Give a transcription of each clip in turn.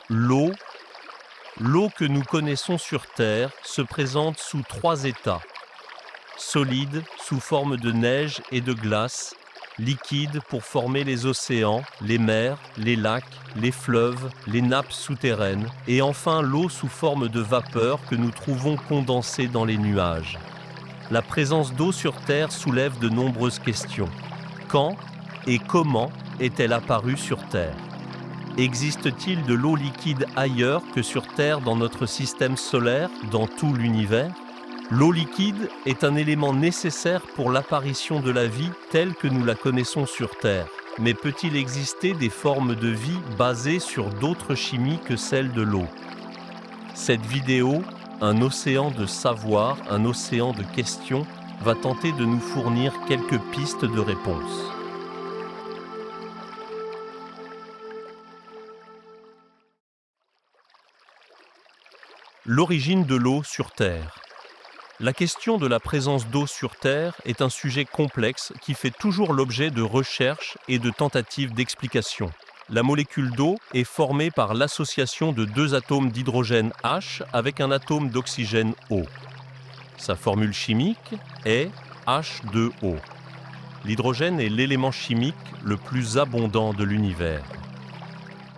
L'eau, l'eau que nous connaissons sur Terre se présente sous 3 états. Solide, sous forme de neige et de glace, liquide pour former les océans, les mers, les lacs, les fleuves, les nappes souterraines, et enfin l'eau sous forme de vapeur que nous trouvons condensée dans les nuages. La présence d'eau sur Terre soulève de nombreuses questions. Quand et comment est-elle apparue sur Terre ? Existe-t-il de l'eau liquide ailleurs que sur Terre dans notre système solaire, dans tout l'univers ? L'eau liquide est un élément nécessaire pour l'apparition de la vie telle que nous la connaissons sur Terre. Mais peut-il exister des formes de vie basées sur d'autres chimies que celle de l'eau ? Cette vidéo, un océan de savoir, un océan de questions, va tenter de nous fournir quelques pistes de réponse. L'origine de l'eau sur Terre. La question de la présence d'eau sur Terre est un sujet complexe qui fait toujours l'objet de recherches et de tentatives d'explication. La molécule d'eau est formée par l'association de 2 atomes d'hydrogène H avec un atome d'oxygène O. Sa formule chimique est H2O. L'hydrogène est l'élément chimique le plus abondant de l'univers.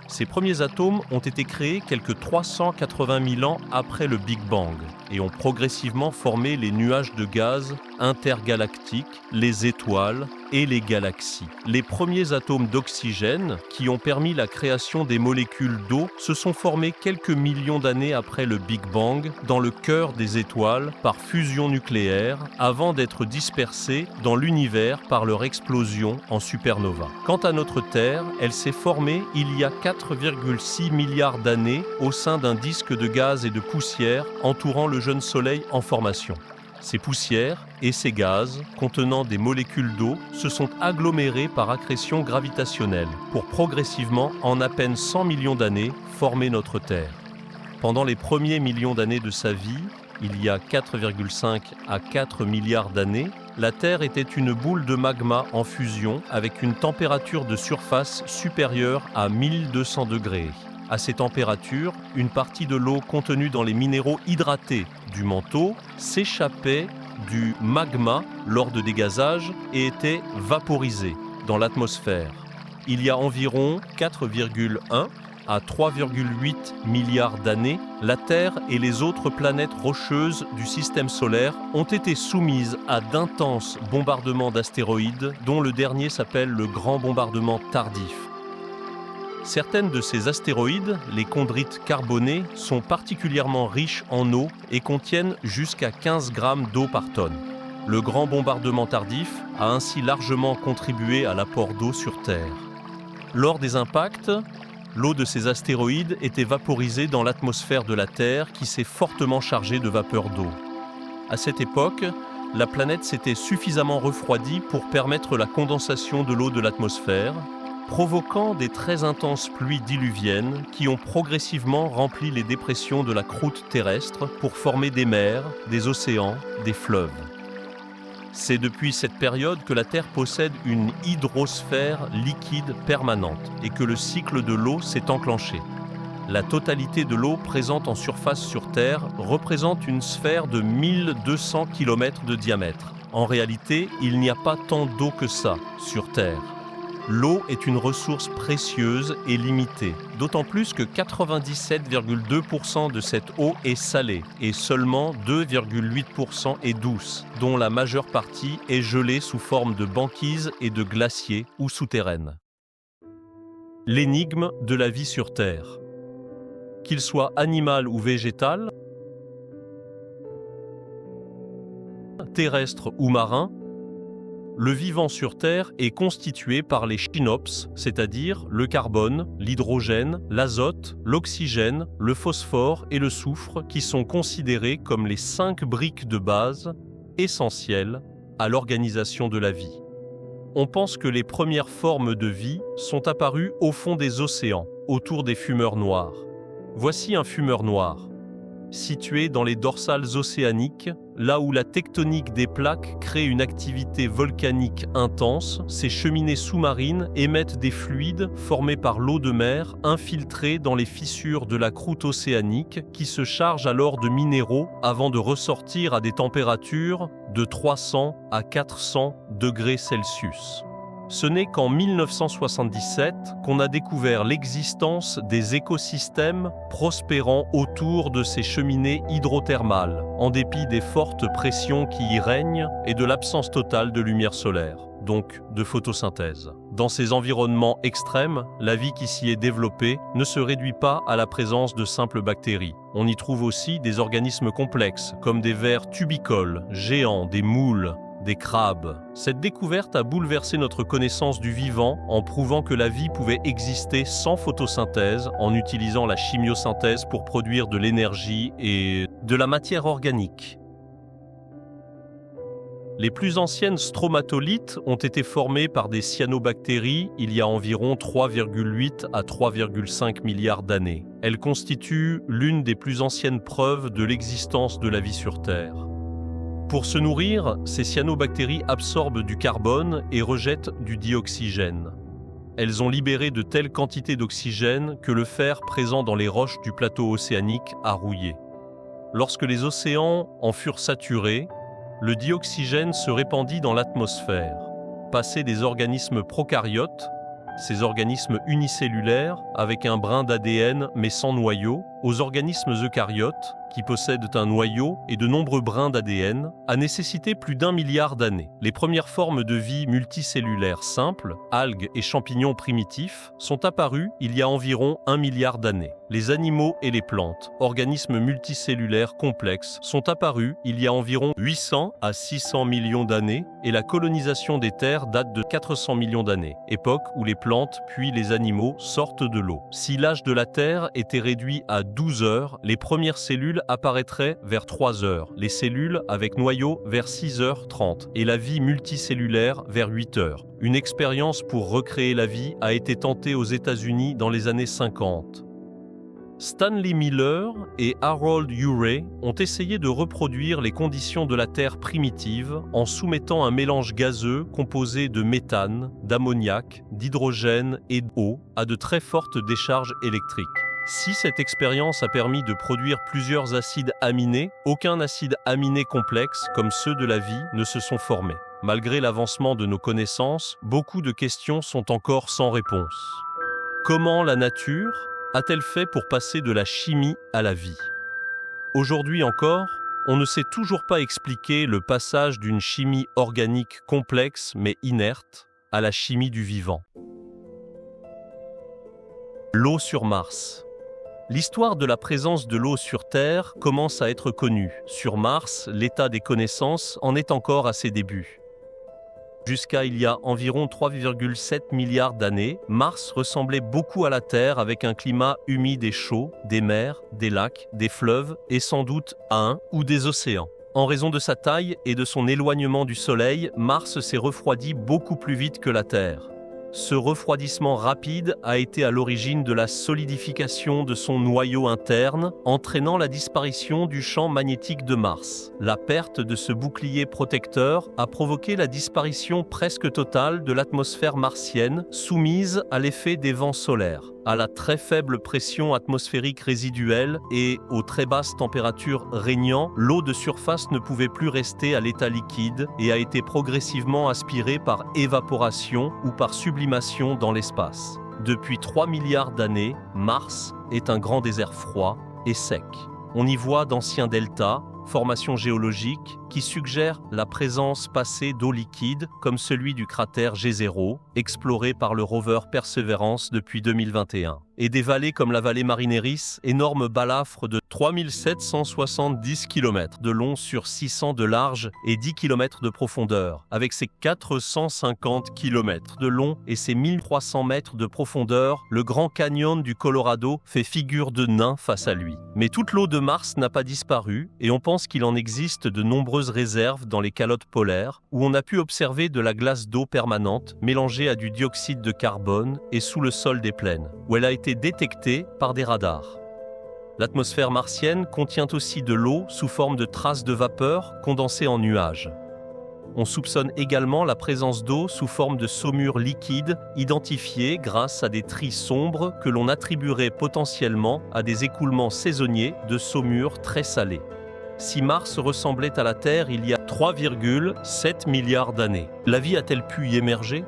Ces premiers atomes ont été créés quelques 380 000 ans après le Big Bang et ont progressivement formé les nuages de gaz intergalactiques, les étoiles et les galaxies. Les premiers atomes d'oxygène, qui ont permis la création des molécules d'eau, se sont formés quelques millions d'années après le Big Bang dans le cœur des étoiles par fusion nucléaire avant d'être dispersés dans l'univers par leur explosion en supernova. Quant à notre Terre, elle s'est formée il y a 4,6 milliards d'années au sein d'un disque de gaz et de poussière entourant le jeune Soleil en formation. Ces poussières et ces gaz, contenant des molécules d'eau, se sont agglomérés par accrétion gravitationnelle pour progressivement, en à peine 100 millions d'années, former notre Terre. Pendant les premiers millions d'années de sa vie, il y a 4,5 à 4 milliards d'années, la Terre était une boule de magma en fusion avec une température de surface supérieure à 1200 degrés. À ces températures, une partie de l'eau contenue dans les minéraux hydratés du manteau s'échappait du magma lors de dégazage et était vaporisée dans l'atmosphère. Il y a environ 4,1 à 3,8 milliards d'années, la Terre et les autres planètes rocheuses du système solaire ont été soumises à d'intenses bombardements d'astéroïdes, dont le dernier s'appelle le Grand Bombardement Tardif. Certaines de ces astéroïdes, les chondrites carbonés, sont particulièrement riches en eau et contiennent jusqu'à 15 grammes d'eau par tonne. Le Grand Bombardement Tardif a ainsi largement contribué à l'apport d'eau sur Terre. Lors des impacts, l'eau de ces astéroïdes était vaporisée dans l'atmosphère de la Terre qui s'est fortement chargée de vapeur d'eau. À cette époque, la planète s'était suffisamment refroidie pour permettre la condensation de l'eau de l'atmosphère, provoquant des très intenses pluies diluviennes qui ont progressivement rempli les dépressions de la croûte terrestre pour former des mers, des océans, des fleuves. C'est depuis cette période que la Terre possède une hydrosphère liquide permanente et que le cycle de l'eau s'est enclenché. La totalité de l'eau présente en surface sur Terre représente une sphère de 1200 km de diamètre. En réalité, il n'y a pas tant d'eau que ça sur Terre. L'eau est une ressource précieuse et limitée, d'autant plus que 97,2% de cette eau est salée et seulement 2,8% est douce, dont la majeure partie est gelée sous forme de banquise et de glaciers ou souterraine. L'énigme de la vie sur Terre. Qu'il soit animal ou végétal, terrestre ou marin, le vivant sur Terre est constitué par les chinops, c'est-à-dire le carbone, l'hydrogène, l'azote, l'oxygène, le phosphore et le soufre, qui sont considérés comme les 5 briques de base essentielles à l'organisation de la vie. On pense que les premières formes de vie sont apparues au fond des océans, autour des fumeurs noirs. Voici un fumeur noir. située dans les dorsales océaniques, là où la tectonique des plaques crée une activité volcanique intense. Ces cheminées sous-marines émettent des fluides formés par l'eau de mer infiltrés dans les fissures de la croûte océanique qui se chargent alors de minéraux avant de ressortir à des températures de 300 à 400 degrés Celsius. Ce n'est qu'en 1977 qu'on a découvert l'existence des écosystèmes prospérant autour de ces cheminées hydrothermales, en dépit des fortes pressions qui y règnent et de l'absence totale de lumière solaire, donc de photosynthèse. Dans ces environnements extrêmes, la vie qui s'y est développée ne se réduit pas à la présence de simples bactéries. On y trouve aussi des organismes complexes, comme des vers tubicoles, géants, des moules, des crabes. Cette découverte a bouleversé notre connaissance du vivant en prouvant que la vie pouvait exister sans photosynthèse en utilisant la chimiosynthèse pour produire de l'énergie et de la matière organique. Les plus anciennes stromatolites ont été formées par des cyanobactéries il y a environ 3,8 à 3,5 milliards d'années. Elles constituent l'une des plus anciennes preuves de l'existence de la vie sur Terre. Pour se nourrir, ces cyanobactéries absorbent du carbone et rejettent du dioxygène. Elles ont libéré de telles quantités d'oxygène que le fer présent dans les roches du plateau océanique a rouillé. Lorsque les océans en furent saturés, le dioxygène se répandit dans l'atmosphère. Passé des organismes prokaryotes, ces organismes unicellulaires avec un brin d'ADN mais sans noyau, aux organismes eucaryotes, qui possèdent un noyau et de nombreux brins d'ADN, a nécessité plus d'1 milliard d'années. Les premières formes de vie multicellulaires simples, algues et champignons primitifs, sont apparues il y a environ 1 milliard d'années. Les animaux et les plantes, organismes multicellulaires complexes, sont apparus il y a environ 800 à 600 millions d'années et la colonisation des terres date de 400 millions d'années, époque où les plantes puis les animaux sortent de l'eau. Si l'âge de la Terre était réduit à 12 heures, les premières cellules apparaîtraient vers 3 heures, les cellules avec noyau vers 6h30 et la vie multicellulaire vers 8 heures. Une expérience pour recréer la vie a été tentée aux États-Unis dans les années 50. Stanley Miller et Harold Urey ont essayé de reproduire les conditions de la Terre primitive en soumettant un mélange gazeux composé de méthane, d'ammoniac, d'hydrogène et d'eau à de très fortes décharges électriques. Si cette expérience a permis de produire plusieurs acides aminés, aucun acide aminé complexe, comme ceux de la vie, ne se sont formés. Malgré l'avancement de nos connaissances, beaucoup de questions sont encore sans réponse. Comment la nature a-t-elle fait pour passer de la chimie à la vie? Aujourd'hui encore, on ne sait toujours pas expliquer le passage d'une chimie organique complexe mais inerte à la chimie du vivant. L'eau sur Mars. L'histoire de la présence de l'eau sur Terre commence à être connue. Sur Mars, l'état des connaissances en est encore à ses débuts. Jusqu'à il y a environ 3,7 milliards d'années, Mars ressemblait beaucoup à la Terre avec un climat humide et chaud, des mers, des lacs, des fleuves et sans doute ou des océans. En raison de sa taille et de son éloignement du Soleil, Mars s'est refroidi beaucoup plus vite que la Terre. Ce refroidissement rapide a été à l'origine de la solidification de son noyau interne, entraînant la disparition du champ magnétique de Mars. La perte de ce bouclier protecteur a provoqué la disparition presque totale de l'atmosphère martienne, soumise à l'effet des vents solaires, à la très faible pression atmosphérique résiduelle et aux très basses températures régnant, l'eau de surface ne pouvait plus rester à l'état liquide et a été progressivement aspirée par évaporation ou par sublimation dans l'espace. Depuis 3 milliards d'années, Mars est un grand désert froid et sec. On y voit d'anciens deltas, formations géologiques qui suggèrent la présence passée d'eau liquide comme celui du cratère G0, exploré par le rover Perseverance depuis 2021. Et des vallées comme la vallée Marineris, énorme balafre de 3770 km de long sur 600 de large et 10 km de profondeur, avec ses 450 km de long et ses 1300 mètres de profondeur, le Grand Canyon du Colorado fait figure de nain face à lui. Mais toute l'eau de Mars n'a pas disparu et on pense qu'il en existe de nombreuses réserves dans les calottes polaires où on a pu observer de la glace d'eau permanente mélangée à du dioxyde de carbone et sous le sol des plaines, où elle a été détectée par des radars. L'atmosphère martienne contient aussi de l'eau sous forme de traces de vapeur condensées en nuages. On soupçonne également la présence d'eau sous forme de saumure liquide, identifiée grâce à des tris sombres que l'on attribuerait potentiellement à des écoulements saisonniers de saumure très salée. Si Mars ressemblait à la Terre il y a 3,7 milliards d'années, la vie a-t-elle pu y émerger ?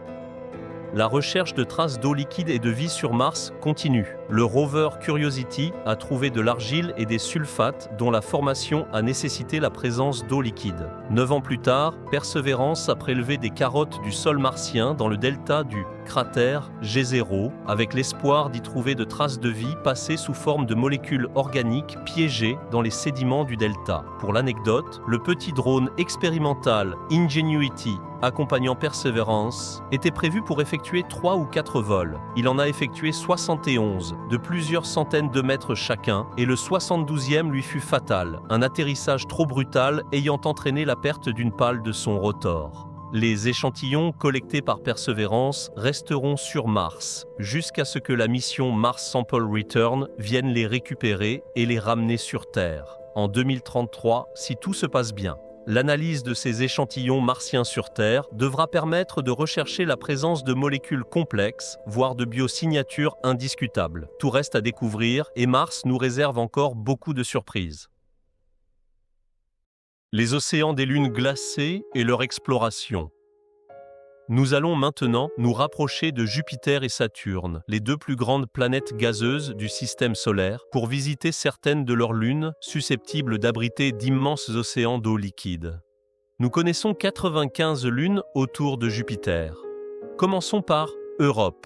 La recherche de traces d'eau liquide et de vie sur Mars continue. Le rover Curiosity a trouvé de l'argile et des sulfates dont la formation a nécessité la présence d'eau liquide. 9 ans plus tard, Perseverance a prélevé des carottes du sol martien dans le delta du cratère G0 avec l'espoir d'y trouver de traces de vie passées sous forme de molécules organiques piégées dans les sédiments du delta. Pour l'anecdote, le petit drone expérimental Ingenuity accompagnant Perseverance était prévu pour effectuer 3 ou 4 vols. Il en a effectué 71, de plusieurs centaines de mètres chacun, et le 72e lui fut fatal, un atterrissage trop brutal ayant entraîné la perte d'une pale de son rotor. Les échantillons collectés par Perseverance resteront sur Mars, jusqu'à ce que la mission Mars Sample Return vienne les récupérer et les ramener sur Terre, en 2033 si tout se passe bien. L'analyse de ces échantillons martiens sur Terre devra permettre de rechercher la présence de molécules complexes, voire de biosignatures indiscutables. Tout reste à découvrir et Mars nous réserve encore beaucoup de surprises. Les océans des lunes glacées et leur exploration. Nous allons maintenant nous rapprocher de Jupiter et Saturne, les deux plus grandes planètes gazeuses du système solaire, pour visiter certaines de leurs lunes susceptibles d'abriter d'immenses océans d'eau liquide. Nous connaissons 95 lunes autour de Jupiter. Commençons par Europe.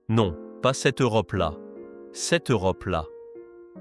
Non, pas cette Europe-là. Cette Europe-là.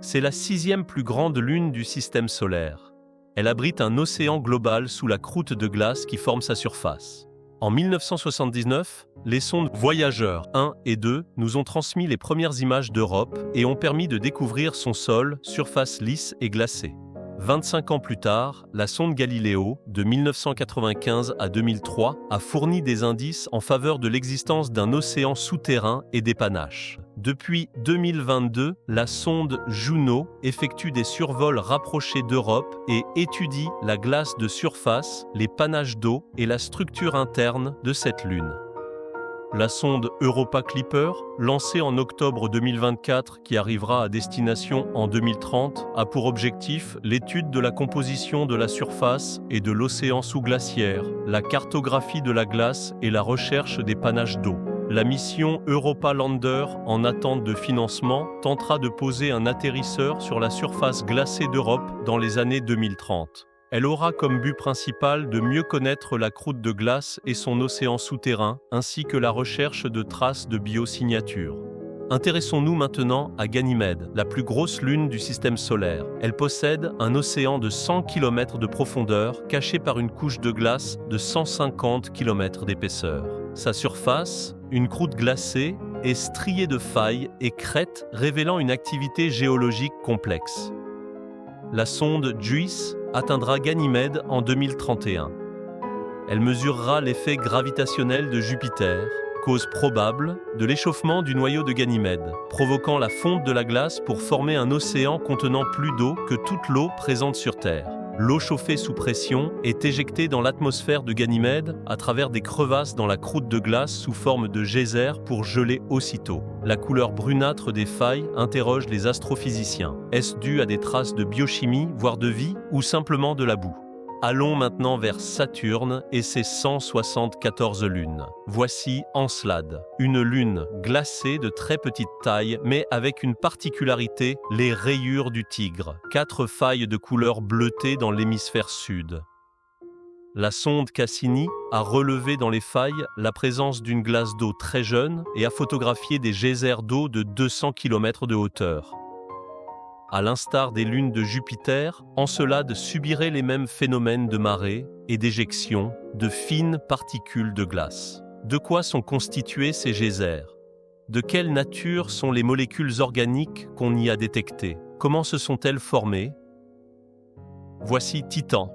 C'est la 6e plus grande lune du système solaire. Elle abrite un océan global sous la croûte de glace qui forme sa surface. En 1979, les sondes Voyager 1 et 2 nous ont transmis les premières images d'Europe et ont permis de découvrir son sol, surface lisse et glacée. 25 ans plus tard, la sonde Galileo, de 1995 à 2003, a fourni des indices en faveur de l'existence d'un océan souterrain et des panaches. Depuis 2022, la sonde Juno effectue des survols rapprochés d'Europe et étudie la glace de surface, les panaches d'eau et la structure interne de cette lune. La sonde Europa Clipper, lancée en octobre 2024 qui arrivera à destination en 2030, a pour objectif l'étude de la composition de la surface et de l'océan sous-glaciaire, la cartographie de la glace et la recherche des panaches d'eau. La mission Europa Lander, en attente de financement, tentera de poser un atterrisseur sur la surface glacée d'Europe dans les années 2030. Elle aura comme but principal de mieux connaître la croûte de glace et son océan souterrain, ainsi que la recherche de traces de biosignatures. Intéressons-nous maintenant à Ganymède, la plus grosse lune du système solaire. Elle possède un océan de 100 km de profondeur, caché par une couche de glace de 150 km d'épaisseur. Sa surface, une croûte glacée, est striée de failles et crêtes révélant une activité géologique complexe. La sonde JUICE atteindra Ganymède en 2031. Elle mesurera l'effet gravitationnel de Jupiter, cause probable de l'échauffement du noyau de Ganymède, provoquant la fonte de la glace pour former un océan contenant plus d'eau que toute l'eau présente sur Terre. L'eau chauffée sous pression est éjectée dans l'atmosphère de Ganymède à travers des crevasses dans la croûte de glace sous forme de geysers pour geler aussitôt. La couleur brunâtre des failles interroge les astrophysiciens. Est-ce dû à des traces de biochimie, voire de vie, ou simplement de la boue ? Allons maintenant vers Saturne et ses 174 lunes. Voici Encelade, une lune glacée de très petite taille, mais avec une particularité, les rayures du tigre. 4 failles de couleur bleutée dans l'hémisphère sud. La sonde Cassini a relevé dans les failles la présence d'une glace d'eau très jeune et a photographié des geysers d'eau de 200 km de hauteur. À l'instar des lunes de Jupiter, Encelade subirait les mêmes phénomènes de marée et d'éjection de fines particules de glace. De quoi sont constitués ces geysers ? De quelle nature sont les molécules organiques qu'on y a détectées ? Comment se sont-elles formées ? Voici Titan.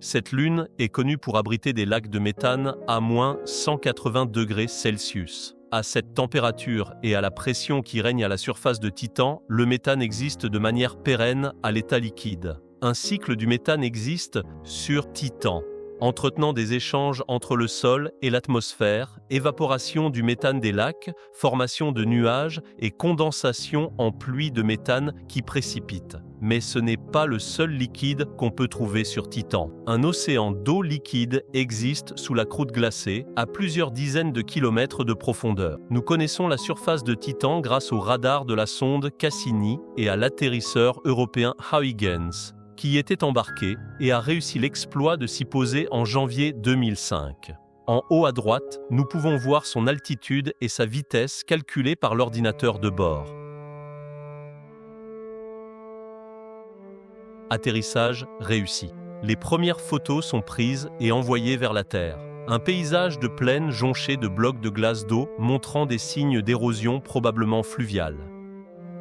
Cette lune est connue pour abriter des lacs de méthane à moins 180 degrés Celsius. À cette température et à la pression qui règne à la surface de Titan, le méthane existe de manière pérenne à l'état liquide. Un cycle du méthane existe sur Titan, entretenant des échanges entre le sol et l'atmosphère, évaporation du méthane des lacs, formation de nuages et condensation en pluie de méthane qui précipite. Mais ce n'est pas le seul liquide qu'on peut trouver sur Titan. Un océan d'eau liquide existe sous la croûte glacée, à plusieurs dizaines de kilomètres de profondeur. Nous connaissons la surface de Titan grâce au radar de la sonde Cassini et à l'atterrisseur européen Huygens, qui y était embarqué et a réussi l'exploit de s'y poser en janvier 2005. En haut à droite, nous pouvons voir son altitude et sa vitesse calculée par l'ordinateur de bord. Atterrissage réussi. Les premières photos sont prises et envoyées vers la Terre. Un paysage de plaine jonché de blocs de glace d'eau montrant des signes d'érosion probablement fluviale.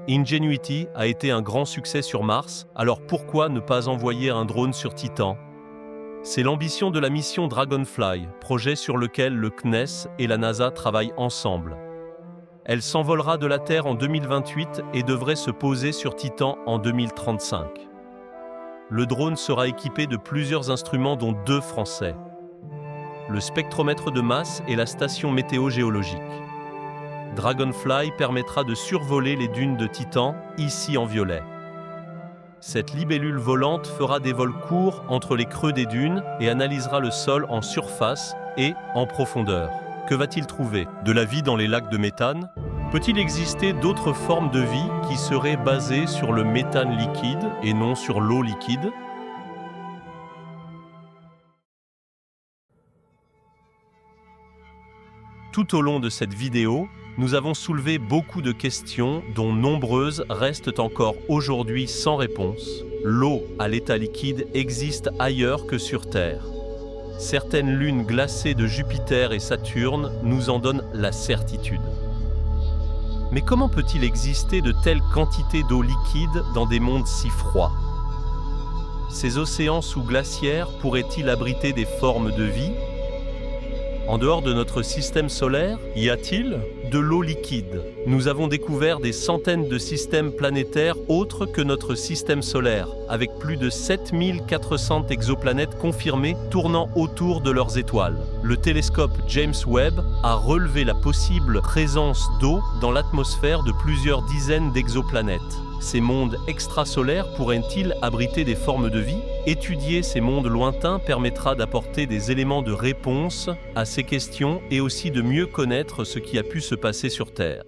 Ingenuity a été un grand succès sur Mars, alors pourquoi ne pas envoyer un drone sur Titan? C'est l'ambition de la mission Dragonfly, projet sur lequel le CNES et la NASA travaillent ensemble. Elle s'envolera de la Terre en 2028 et devrait se poser sur Titan en 2035. Le drone sera équipé de plusieurs instruments dont 2 français. Le spectromètre de masse et la station météo-géologique. Dragonfly permettra de survoler les dunes de Titan, ici en violet. Cette libellule volante fera des vols courts entre les creux des dunes et analysera le sol en surface et en profondeur. Que va-t-il trouver? De la vie dans les lacs de méthane? Peut-il exister d'autres formes de vie qui seraient basées sur le méthane liquide et non sur l'eau liquide? Tout au long de cette vidéo, nous avons soulevé beaucoup de questions dont nombreuses restent encore aujourd'hui sans réponse. L'eau à l'état liquide existe ailleurs que sur Terre. Certaines lunes glacées de Jupiter et Saturne nous en donnent la certitude. Mais comment peut-il exister de telles quantités d'eau liquide dans des mondes si froids? Ces océans sous-glaciaires pourraient-ils abriter des formes de vie? En dehors de notre système solaire, y a-t-il de l'eau liquide? Nous avons découvert des centaines de systèmes planétaires autres que notre système solaire, avec plus de 7400 exoplanètes confirmées tournant autour de leurs étoiles. Le télescope James Webb a relevé la possible présence d'eau dans l'atmosphère de plusieurs dizaines d'exoplanètes. Ces mondes extrasolaires pourraient-ils abriter des formes de vie? Étudier ces mondes lointains permettra d'apporter des éléments de réponse à ces questions et aussi de mieux connaître ce qui a pu se passer sur Terre.